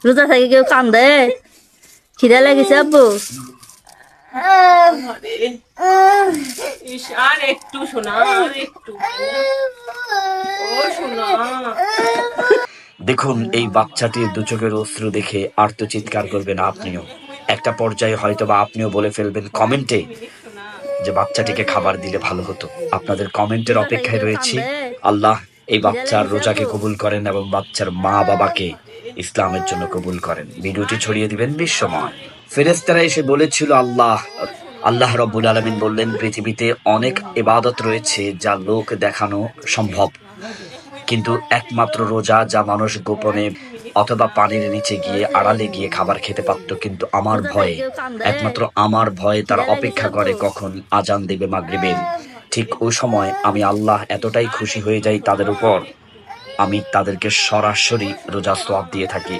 রোজা থেকে কেউ কান্দে? খিদা লেগেছে আব্বু? আর একটু শোনা, একটু দেখুন, এই বাচ্চাটির দু চোখের অশ্রু দেখে আর্তচিৎকার করবেন আপনিও। একটা পর্যায়ে হয়তো বা আপনিও বলে ফেলবেন কমেন্টে যে বাচ্চাটিকে খাবার দিলে ভালো হতো। আপনাদের কমেন্টের অপেক্ষায় রয়েছি। আল্লাহ এই বাচ্চার রোজাকে কবুল করেন এবং বাচ্চার মা বাবাকে ইসলামের জন্য কবুল করেন। ভিডিওটি ছড়িয়ে দিবেন বিশ্বময়। ফেরেশতারা এসে বলেছিল আল্লাহ রব্বুল আলামিন বললেন, পৃথিবীতে অনেক ইবাদত রয়েছে যা লোক দেখানো সম্ভব, কিন্তু একমাত্র রোজা যা মানুষ গোপনে অথবা পানির নিচে গিয়ে আড়ালে গিয়ে খাবার খেতে পারত, কিন্তু আমার ভয়ে, একমাত্র আমার ভয়ে তারা অপেক্ষা করে কখন আজান দেবে মাগরিবের। ঠিক ওই সময় আমি আল্লাহ এতটাই খুশি হয়ে যাই তাদের উপর, আমি তাদেরকে সরাসরি রোজা সওয়াব দিয়ে থাকি।